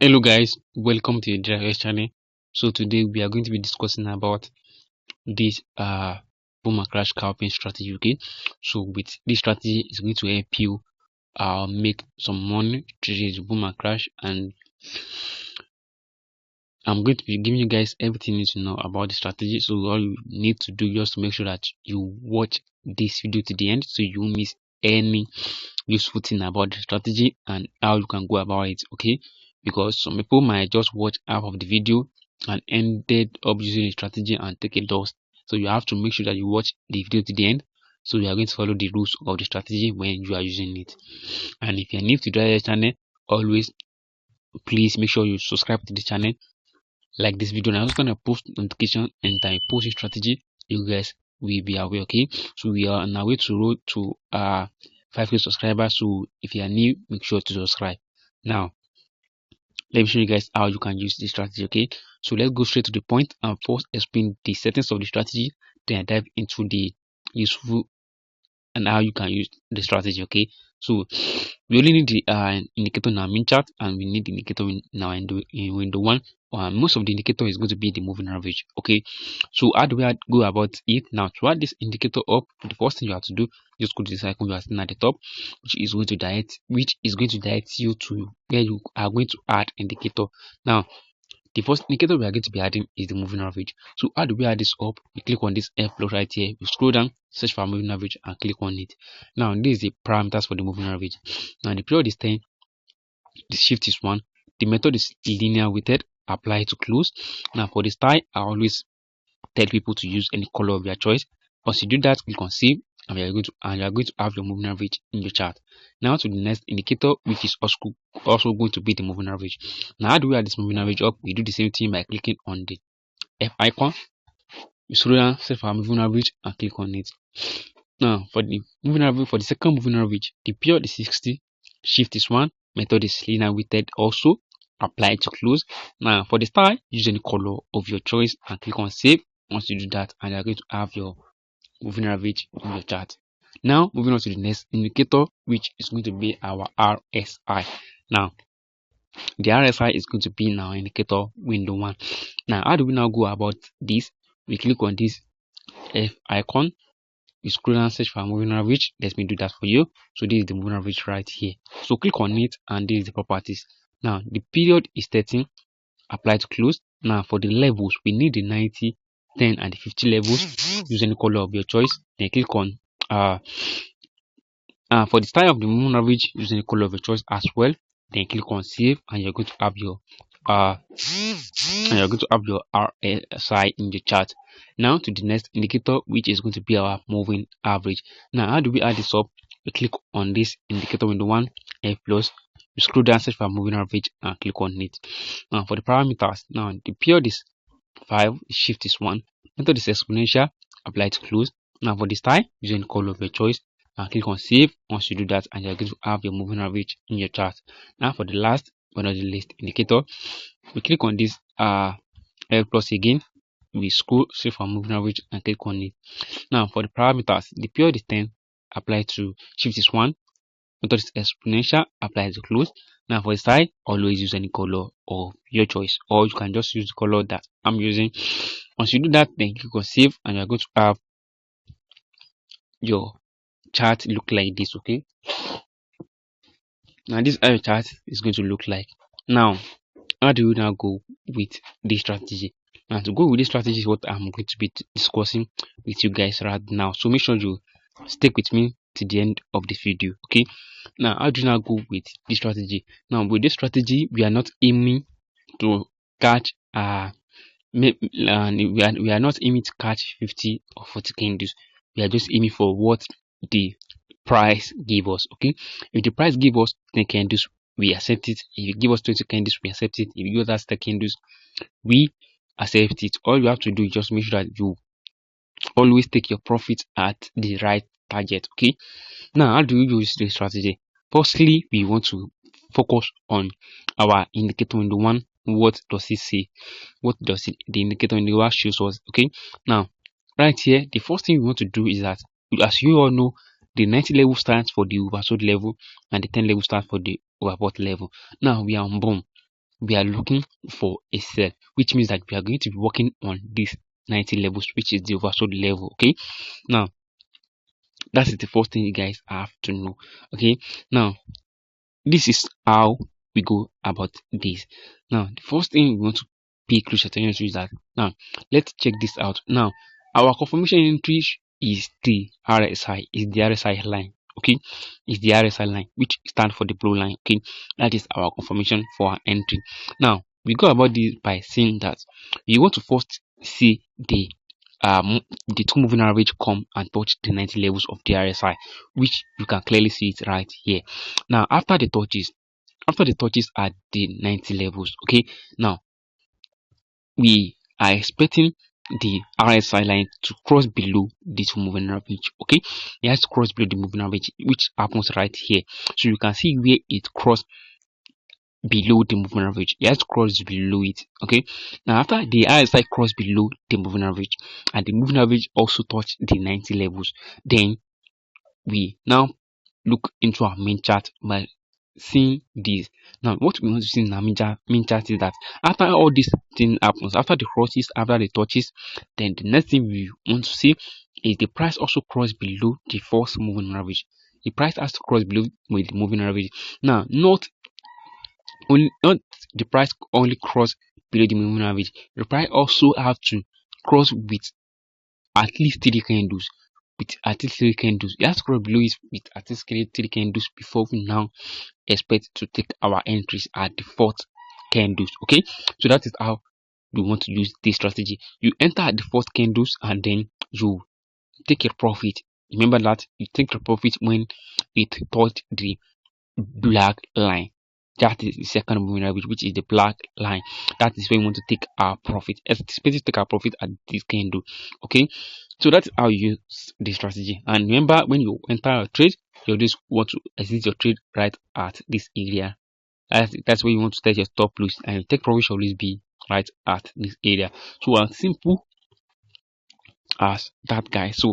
Hello guys, welcome to the Driver's channel. So today we are going to be discussing about this boom and crash scalping strategy. Okay, so with this strategy is going to help you make some money through the boom and crash, and I'm going to be giving you guys everything you need to know about the strategy. So all you need to do just to make sure that you watch this video to the end so you won't miss any useful thing about the strategy and how you can go about it. Okay, because some people might just watch half of the video and ended up using the strategy and take a loss. So you have to make sure that you watch the video to the end, so you are going to follow the rules of the strategy when you are using it. And if you're new to the channel, always please make sure you subscribe to the channel, like this video. I'm just gonna post notification and time post strategy. You guys will be aware. Okay, so we are on our way to road to 5K subscribers. So if you are new, make sure to subscribe. Now let me show you guys how you can use this strategy. Okay, so let's go straight to the point and first explain the settings of the strategy, then I dive into the useful and how you can use the strategy. Okay, so we only need the indicator in our main chart, and we need the indicator in our window one. Most of the indicator is going to be the moving average. Okay, so how do we go about it? Now to add this indicator up, the first thing you have to do, just go to this icon you are seeing at the top, which is going to direct you to where you are going to add indicator. Now the first indicator we are going to be adding is the moving average. So how do we add this up? We click on this F plus right here, we scroll down, search for moving average and click on it. Now this is the parameters for the moving average. Now the period is 10, the shift is 1, the method is linear weighted, apply to close. Now for the style, I always tell people to use any color of your choice. Once you do that, click on save, and you are going to have your moving average in your chart. Now to the next indicator, which is also going to be the moving average. Now how do we add this moving average up? We do the same thing by clicking on the F icon. You scroll down, set for moving average and click on it. Now for the moving average, for the second moving average, the period is 60, shift is 1, method is linear weighted, also apply to close. Now for the style, use any color of your choice and click on save. Once you do that, and you're going to have your moving average in your chart. Now moving on to the next indicator, which is going to be our RSI. Now the RSI is going to be in our indicator window one. Now how do we now go about this? We click on this F icon, you scroll down, search for moving average. Let me do that for you. So this is the moving average right here. So click on it, and this is the properties. Now the period is 13, apply to close. Now for the levels, we need the 90, 10 and the 50 levels. Use any color of your choice. Then click on for the style of the moving average, use any color of your choice as well. Then click on save, and you're going to have your RSI in the chart. Now to the next indicator, which is going to be our moving average. Now how do we add this up? We click on this indicator window one, F plus, you scroll down, search for moving average and click on it. Now for the parameters, now the period is 5, the shift is 1, method is exponential, apply to close. Now for the style, use any color of your choice and click on save. Once you do that, and you're going to have your moving average in your chart. Now for the last but not the least indicator, we click on this L plus again, we scroll, save for moving average and click on it. Now for the parameters, the period is 10, apply to shift is 1, method is exponential, apply to close. Now for the style, always use any color of your choice, or you can just use the color that I'm using. Once you do that, then click on save, and you're going to have your chart look like this. Okay, now this is how your chart is going to look like. Now how do you now go with this strategy? Now to go with this strategy is what I'm going to be discussing with you guys right now, so make sure you stick with me to the end of the video. Okay, now how do you now go with this strategy? Now with this strategy, we are not aiming to catch we are not aiming to catch 50 or 40 candles. We are just aiming for what the price give us. Okay, if the price give us 10 candles, we accept it. If you give us 20 candles, we accept it. If you give us 10 candles, we accept it. All you have to do is just make sure that you always take your profit at the right target. Okay, now how do you use this strategy? Firstly, we want to focus on our indicator window one. What does it say? What does the indicator window one shows us? Okay, now right here, the first thing we want to do is that, as you all know, the 90 level stands for the oversold level and the 10 level stands for the overbought level. Now we are on boom. we are looking for a sell, which means that we are going to be working on these 90 levels, which is the oversold level. Okay, now that is the first thing you guys have to know. Okay, now this is how we go about this. Now the first thing we want to pay close attention to is that, now let's check this out. Now our confirmation entry is the RSI, is the RSI line. Okay, is the RSI line, which stands for the blue line. Okay, that is our confirmation for our entry. Now we go about this by saying that you want to first see the two moving average come and touch the 90 levels of the RSI, which you can clearly see it right here. Now after the touches at the 90 levels, okay, now we are expecting the RSI line to cross below this moving average. Okay, it has to cross below the moving average, which happens right here. So you can see where it crossed below the moving average. It has to cross below it. Okay, now after the RSI cross below the moving average and the moving average also touch the 90 levels, then we now look into our main chart by seeing this. Now what we want to see in our main chart is that after all this thing happens, after the crosses, after the touches, then the next thing we want to see is the price also cross below the first moving average. The price has to cross below with the moving average. Now not the price only cross below the moving average, the price also have to cross with at least 3 candles. With at least 3 candles, it has to cross below it with at least 3 candles before we now expect to take our entries at the fourth candles. Okay, so that is how we want to use this strategy. You enter at the fourth candles and then you take a profit. Remember that you take a profit when it touched the black line. That is the second moving average, which is the black line. That is where we want to take our profit. Expect to take our profit at this candle. Okay, so that's how you use the strategy. And remember, when you enter a trade, you just want to exit your trade right at this area. That's where you want to set your stop loss, and your take profit should always be right at this area. So as simple as that, guy. So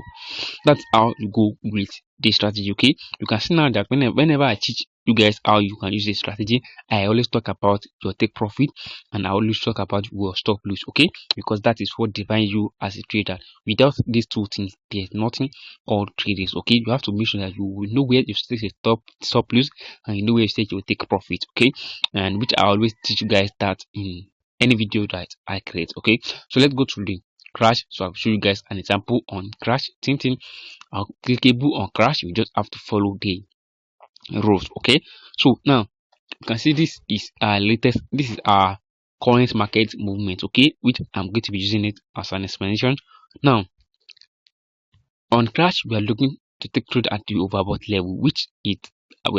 that's how you go with this strategy. Okay, you can see now that whenever I teach you guys how you can use this strategy, I always talk about your take profit and I always talk about your stop loss. Okay, because that is what defines you as a trader. Without these two things, there's nothing called traders. Okay, you have to make sure that you will know where you set your stop loss and you know where you set your take profit. Okay, and which I always teach you guys that in any video that I create. Okay, so let's go to the crash. So I'll show you guys an example on crash. Same thing, clickable on crash. You just have to follow the rules. Okay, so now you can see this is our latest, this is our current market movement. Okay, which I'm going to be using it as an explanation. Now on crash, we are looking to take trade at the overbought level, which we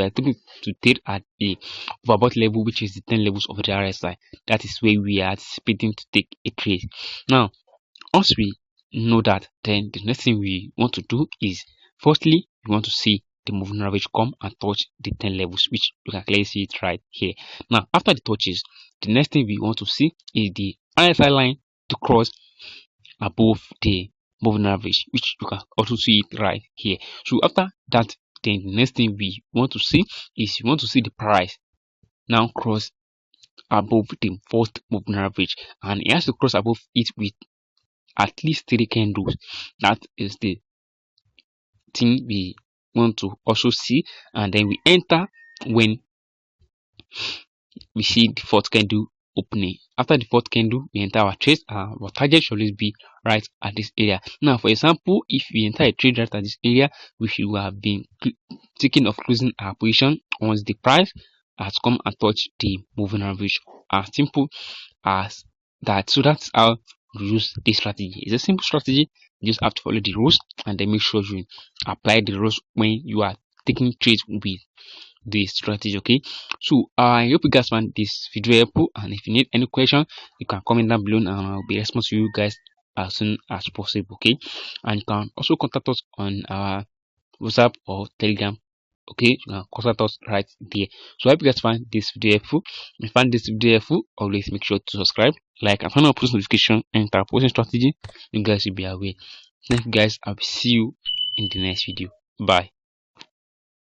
are looking to trade at the overbought level, which is the 10 levels of the RSI. That is where we are anticipating to take a trade. Now once we know that, then the next thing we want to do is, firstly, we want to see the moving average come and touch the 10 levels, which you can clearly see it right here. Now after the touches, the next thing we want to see is the RSI line to cross above the moving average, which you can also see it right here. So after that, then the next thing we want to see is we want to see the price now cross above the first moving average, and it has to cross above it with at least 3 candles. That is the thing we want to also see, and then we enter when we see the fourth candle opening. After the fourth candle, we enter our trade. Our target should always be right at this area. Now for example, if we enter a trade right at this area, we should have been thinking of closing our position once the price has come and touched the moving average. As simple as that. So that's how you use this strategy. It's a simple strategy. You just have to follow the rules and then make sure you apply the rules when you are taking trades with the strategy. Okay, so I hope you guys found this video helpful, and if you need any question, you can comment down below and I'll be responding to you guys as soon as possible. Okay, and you can also contact us on our WhatsApp or Telegram. Okay, you can contact us right there. So I hope you guys find this video helpful. If you find this video helpful, always make sure to subscribe, like, and turn on post notification and tap posting strategy. You guys will be aware. Thank you guys. I will see you in the next video. Bye.